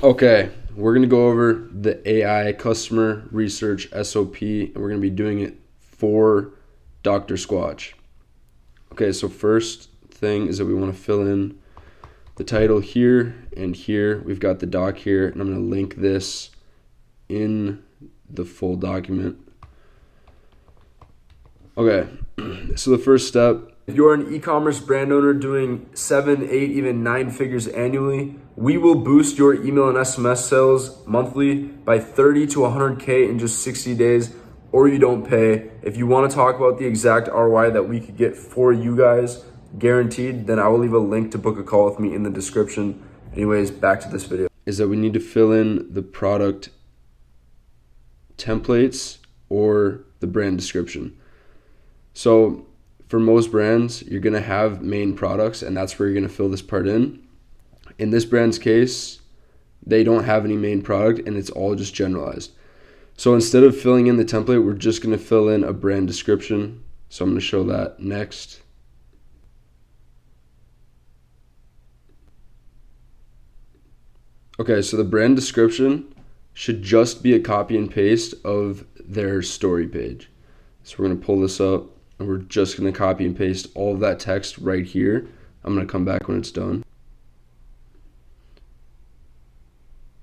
Okay, we're going to go over the AI customer research SOP, and we're going to be doing it for Dr. Squatch. Okay, so first thing is that we want to fill in the title here and here. We've got the doc here, and I'm going to link this in the full document. Okay, so the first step, if you're an e-commerce brand owner doing 7, 8, even 9 figures annually, we will boost your email and SMS sales monthly by 30 to 100K in just 60 days, or you don't pay. If you want to talk about the exact ROI that we could get for you guys, guaranteed, then I will leave a link to book a call with me in the description. Anyways, back to this video. Is that we need to fill in the product templates or the brand description. So for most brands, you're going to have main products, and that's where you're going to fill this part in. In this brand's case, they don't have any main product, and it's all just generalized. So instead of filling in the template, we're just going to fill in a brand description. So I'm going to show that next. Okay, so the brand description should just be a copy and paste of their story page. So we're going to pull this up, and we're just going to copy and paste all of that text right here. I'm going to come back when it's done.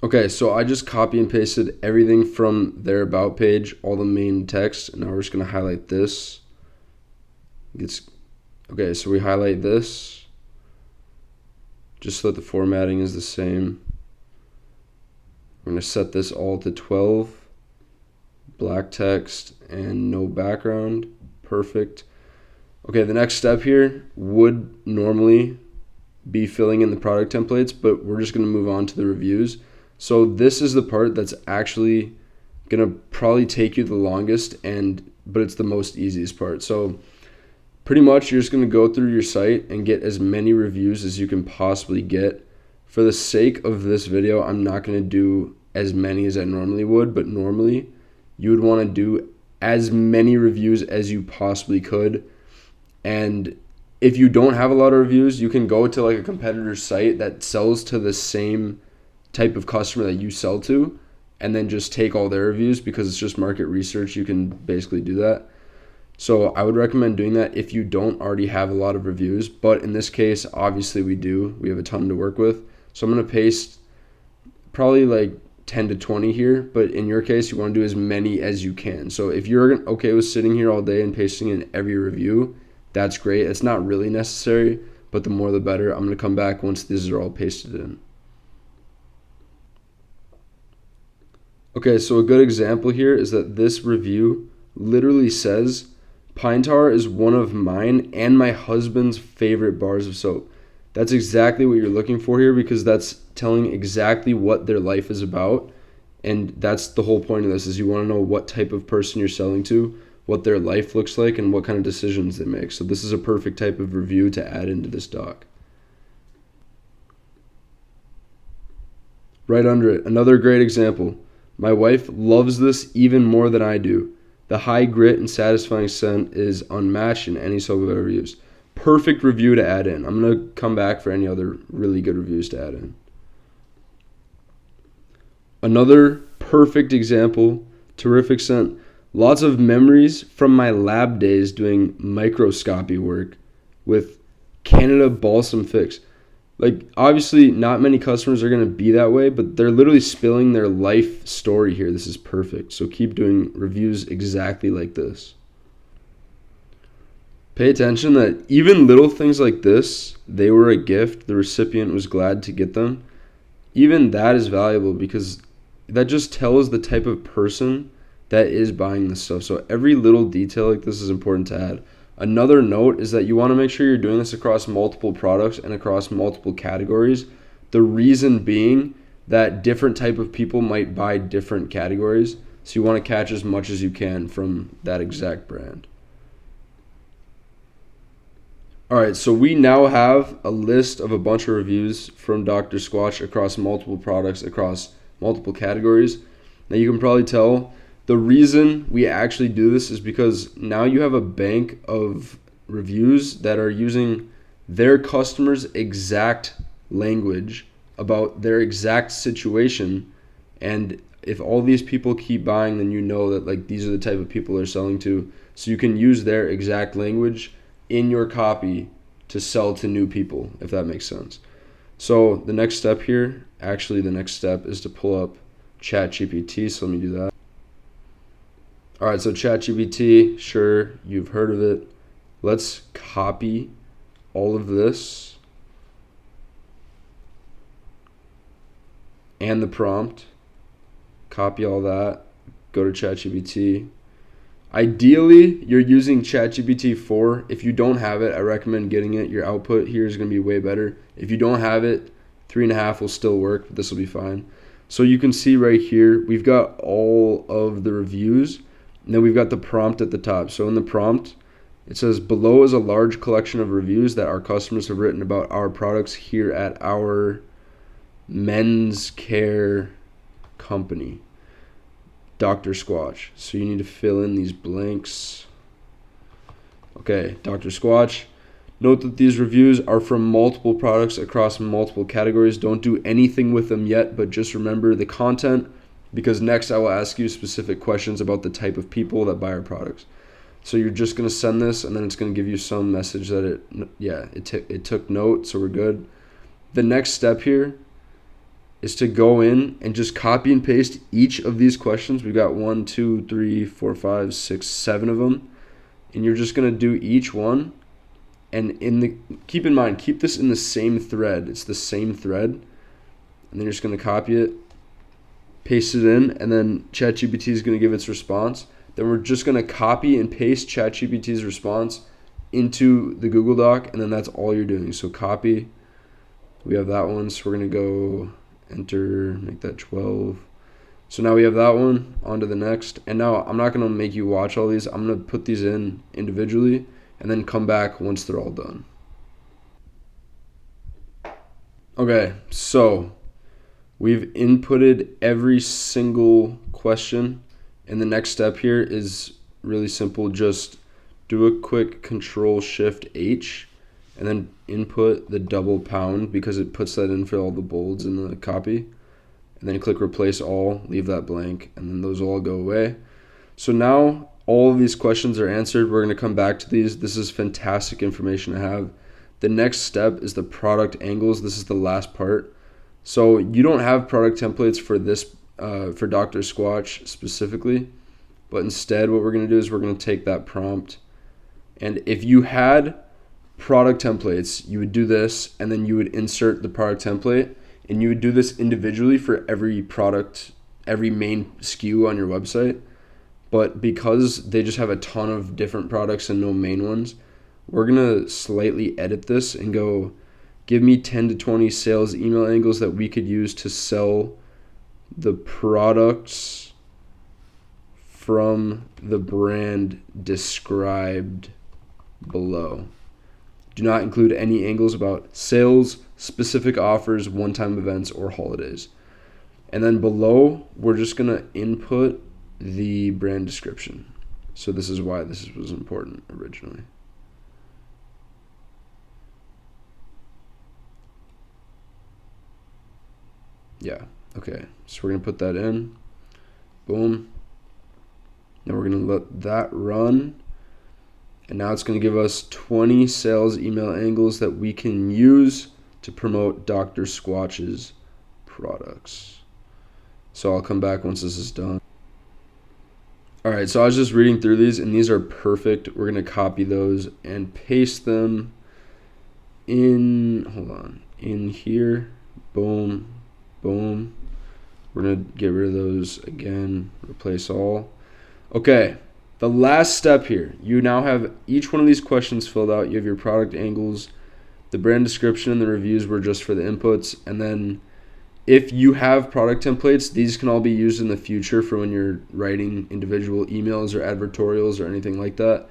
Okay, so I just copy and pasted everything from their about page, all the main text, and now we're just going to highlight this. Okay, so we highlight this just so that the formatting is the same. We're going to set this all to 12, black text and no background. Perfect. Okay, the next step here would normally be filling in the product templates, but we're just going to move on to the reviews. So this is the part that's actually going to probably take you the longest, but it's the most easiest part. So pretty much you're just going to go through your site and get as many reviews as you can possibly get. For the sake of this video, I'm not going to do as many as I normally would, but normally you would want to do as many reviews as you possibly could. And if you don't have a lot of reviews, you can go to like a competitor's site that sells to the same type of customer that you sell to, and then just take all their reviews, because it's just market research. You can basically do that. So I would recommend doing that if you don't already have a lot of reviews, but in this case, obviously we do. We have a ton to work with. So I'm going to paste probably like 10 to 20 here, but in your case, you want to do as many as you can. So if you're okay with sitting here all day and pasting in every review, that's great. It's not really necessary, but the more the better. I'm going to come back once these are all pasted in. Okay, so a good example here is that this review literally says, Pine Tar is one of mine and my husband's favorite bars of soap. That's exactly what you're looking for here, because that's telling exactly what their life is about. And that's the whole point of this, is you want to know what type of person you're selling to, what their life looks like, and what kind of decisions they make. So this is a perfect type of review to add into this doc. Right under it, another great example. My wife loves this even more than I do. The high grit and satisfying scent is unmatched in any soap I've ever used. Perfect review to add in. I'm going to come back for any other really good reviews to add in. Another perfect example, terrific scent. Lots of memories from my lab days doing microscopy work with Canada Balsam Fix. Like, obviously not many customers are going to be that way, but they're literally spilling their life story here. This is perfect. So keep doing reviews exactly like this. Pay attention that even little things like this, they were a gift, the recipient was glad to get them. Even that is valuable, because that just tells the type of person that is buying this stuff. So every little detail like this is important to add. Another note is that you want to make sure you're doing this across multiple products and across multiple categories. The reason being that different type of people might buy different categories. So you want to catch as much as you can from that exact brand. All right, so we now have a list of a bunch of reviews from Dr. Squatch across multiple products, across multiple categories. Now you can probably tell the reason we actually do this is because now you have a bank of reviews that are using their customers' exact language about their exact situation. And if all these people keep buying, then you know that like these are the type of people they're selling to. So you can use their exact language in your copy to sell to new people, if that makes sense. So the next step here, actually the next step is to pull up ChatGPT. So let me do that. All right, so ChatGPT, sure, you've heard of it. Let's copy all of this and the prompt. Copy all that, go to ChatGPT. Ideally, you're using ChatGPT 4. If you don't have it, I recommend getting it. Your output here is going to be way better. If you don't have it, 3.5 will still work, but this will be fine. So you can see right here, we've got all of the reviews, and then we've got the prompt at the top. So in the prompt, it says, below is a large collection of reviews that our customers have written about our products here at our men's care company, Dr. Squatch. So you need to fill in these blanks. Okay, Dr. Squatch. Note that these reviews are from multiple products across multiple categories. Don't do anything with them yet, but just remember the content, because next I will ask you specific questions about the type of people that buy our products. So you're just going to send this, and then it's going to give you some message that it took note, so we're good. The next step here is to go in and just copy and paste each of these questions. We've got 1, 2, 3, 4, 5, 6, 7 of them. And you're just going to do each one. And keep in mind, keep this in the same thread. It's the same thread. And then you're just going to copy it, paste it in, and then ChatGPT is going to give its response. Then we're just going to copy and paste ChatGPT's response into the Google Doc, and then that's all you're doing. So copy. We have that one, so we're going to go enter, make that 12. So now we have that one, on to the next. And now I'm not going to make you watch all these. I'm going to put these in individually and then come back once they're all done. Okay, so we've inputted every single question. And the next step here is really simple. Just do a quick Control-Shift-H and then input the double pound, because it puts that in for all the bolds in the copy. And then click replace all, leave that blank, and then those all go away. So now all of these questions are answered. We're going to come back to these. This is fantastic information to have. The next step is the product angles. This is the last part. So you don't have product templates for this, for Dr. Squatch specifically, but instead what we're going to do is we're going to take that prompt. And if you had product templates, you would do this, and then you would insert the product template, and you would do this individually for every product, every main SKU on your website. But because they just have a ton of different products and no main ones, we're going to slightly edit this and go, give me 10 to 20 sales email angles that we could use to sell the products from the brand described below. Do not include any angles about sales, specific offers, one-time events, or holidays. And then below, we're just going to input the brand description. So this is why this was important originally. Yeah, okay. So we're going to put that in. Boom. Now we're going to let that run. And now it's going to give us 20 sales email angles that we can use to promote Dr. Squatch's products. So I'll come back once this is done. All right, so I was just reading through these, and these are perfect. We're going to copy those and paste them in here. Boom, boom. We're going to get rid of those again, replace all. Okay. The last step here, you now have each one of these questions filled out. You have your product angles, the brand description, and the reviews were just for the inputs. And then if you have product templates, these can all be used in the future for when you're writing individual emails or advertorials or anything like that.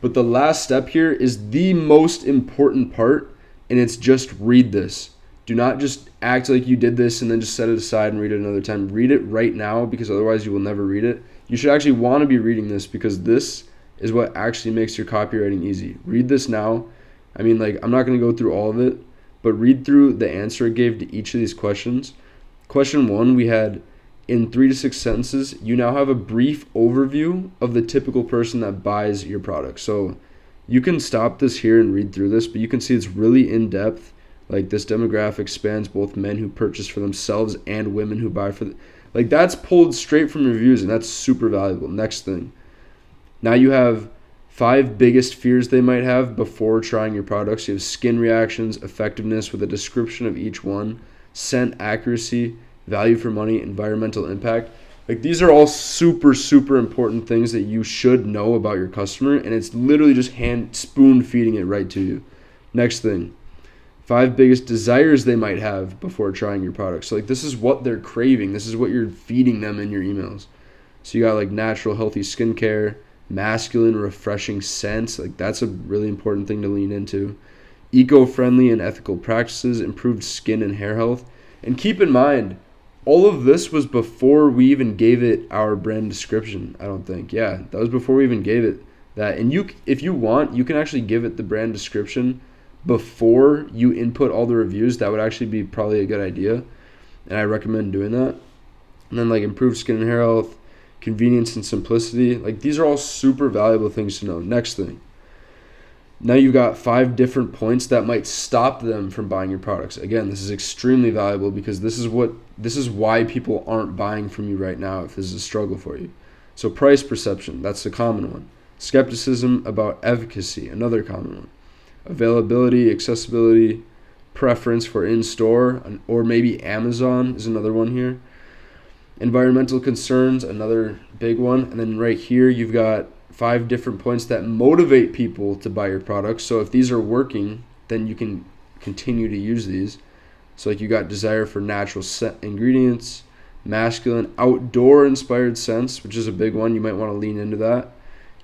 But the last step here is the most important part, and it's just read this. Do not just act like you did this and then just set it aside and read it another time. Read it right now, because otherwise you will never read it. You should actually want to be reading this, because this is what actually makes your copywriting easy. Read this now. I mean, like, I'm not going to go through all of it, but read through the answer it gave to each of these questions. Question 1, we had, in 3 to 6 sentences, you now have a brief overview of the typical person that buys your product. So you can stop this here and read through this, but you can see it's really in depth. Like, this demographic spans both men who purchase for themselves and women who buy for like, that's pulled straight from reviews, and that's super valuable. Next thing, now you have 5 biggest fears they might have before trying your products. You have skin reactions, effectiveness with a description of each one, scent accuracy, value for money, environmental impact. Like, these are all super, super important things that you should know about your customer, and it's literally just spoon feeding it right to you. Next thing, 5 biggest desires they might have before trying your products. So, like, this is what they're craving. This is what you're feeding them in your emails. So you got, like, natural, healthy skincare, masculine, refreshing scents. Like, that's a really important thing to lean into. Eco-friendly and ethical practices, improved skin and hair health. And keep in mind, all of this was before we even gave it our brand description, I don't think. Yeah, that was before we even gave it that. And if you want, you can actually give it the brand description before you input all the reviews. That would actually be probably a good idea, and I recommend doing that. And then, like, improved skin and hair health, convenience and simplicity. Like, these are all super valuable things to know. Next thing, now you've got 5 different points that might stop them from buying your products. Again, this is extremely valuable because this is why people aren't buying from you right now if this is a struggle for you. So price perception, that's a common one. Skepticism about efficacy, another common one. Availability, accessibility, preference for in-store, or maybe Amazon is another one here. Environmental concerns, another big one. And then right here, you've got 5 different points that motivate people to buy your products. So if these are working, then you can continue to use these. So, like, you got desire for natural scent ingredients, masculine, outdoor-inspired scents, which is a big one. You might want to lean into that.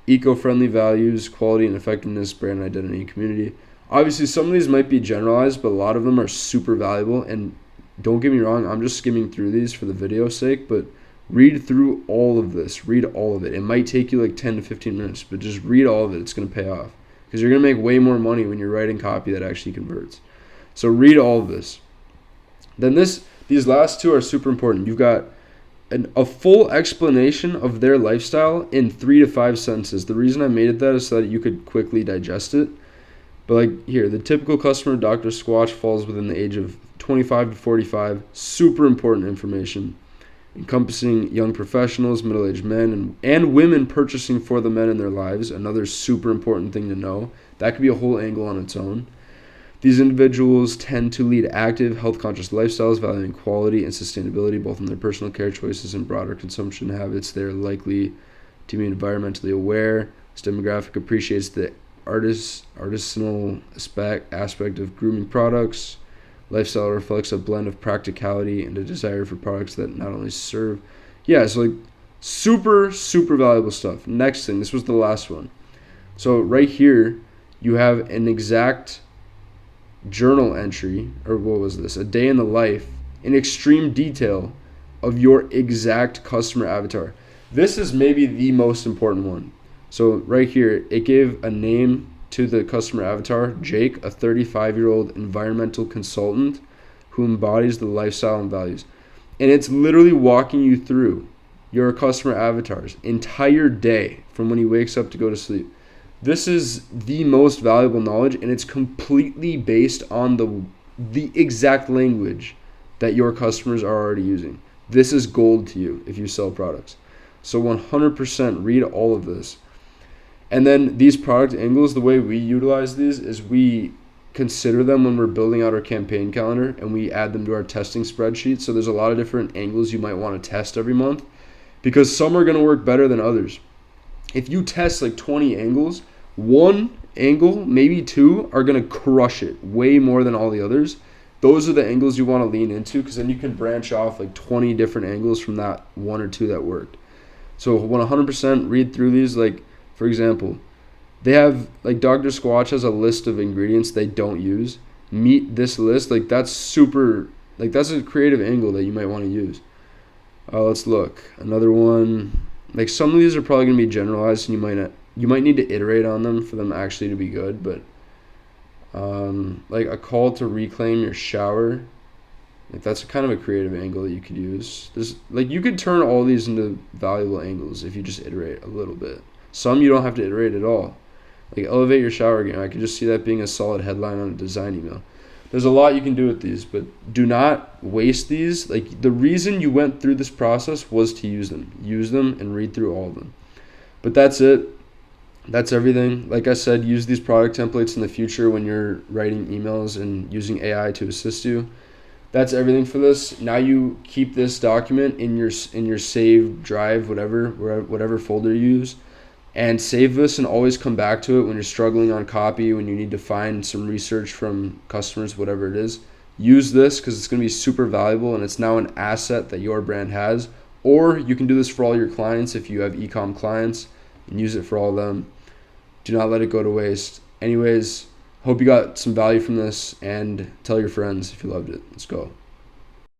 Eco-friendly values, quality and effectiveness, brand identity, and community. Obviously, some of these might be generalized, but a lot of them are super valuable. And don't get me wrong, I'm just skimming through these for the video's sake, but read through all of this. Read all of it. It might take you like 10 to 15 minutes, but just read all of it. It's going to pay off because you're going to make way more money when you're writing copy that actually converts. So read all of this. Then these last 2 are super important. You've got a full explanation of their lifestyle in 3 to 5 sentences. The reason I made it that is so that you could quickly digest it. But, like, here, the typical customer of Dr. Squatch falls within the age of 25 to 45. Super important information. Encompassing young professionals, middle-aged men, and women purchasing for the men in their lives. Another super important thing to know. That could be a whole angle on its own. These individuals tend to lead active, health-conscious lifestyles, valuing quality and sustainability both in their personal care choices and broader consumption habits. They're likely to be environmentally aware. This demographic appreciates the artisanal aspect of grooming products. Lifestyle reflects a blend of practicality and a desire for products that not only serve. Yeah, so, like, super, super valuable stuff. Next thing, this was the last one. So right here, you have an exact journal entry, or what was this? A day in the life in extreme detail of your exact customer avatar. This is maybe the most important one. So right here, it gave a name to the customer avatar, Jake, a 35-year-old environmental consultant who embodies the lifestyle and values. And it's literally walking you through your customer avatar's entire day from when he wakes up to go to sleep. This is the most valuable knowledge, and it's completely based on the exact language that your customers are already using. This is gold to you if you sell products. So 100% read all of this. And then these product angles, the way we utilize these is we consider them when we're building out our campaign calendar, and we add them to our testing spreadsheet. So there's a lot of different angles you might want to test every month because some are going to work better than others. If you test like 20 angles, one angle, maybe 2, are going to crush it way more than all the others. Those are the angles you want to lean into because then you can branch off like 20 different angles from that 1 or 2 that worked. So 100% read through these. Like, for example, they have, like, Dr. Squatch has a list of ingredients they don't use. Meet this list. Like, that's super, like, that's a creative angle that you might want to use. Let's look. Another one. Like, some of these are probably going to be generalized, and you might need to iterate on them for them actually to be good. But Like a call to reclaim your shower. Like that's kind of a creative angle that you could use. You could turn all these into valuable angles if you just iterate a little bit. Some you don't have to iterate at all. Like elevate your shower game. I could just see that being a solid headline on a design email. There's a lot you can do with these, but do not waste these. Like the reason you went through this process was to use them. Use them and read through all of them. But that's it. That's everything. Like I said, use these product templates in the future when you're writing emails and using AI to assist you. That's everything for this. Now you keep this document in your saved drive, whatever folder you use, and save this and always come back to it when you're struggling on copy, when you need to find some research from customers, whatever it is. Use this because it's going to be super valuable and it's now an asset that your brand has. Or you can do this for all your clients if you have e-com clients and use it for all of them. Do not let it go to waste. Anyways, hope you got some value from this and tell your friends if you loved it. Let's go.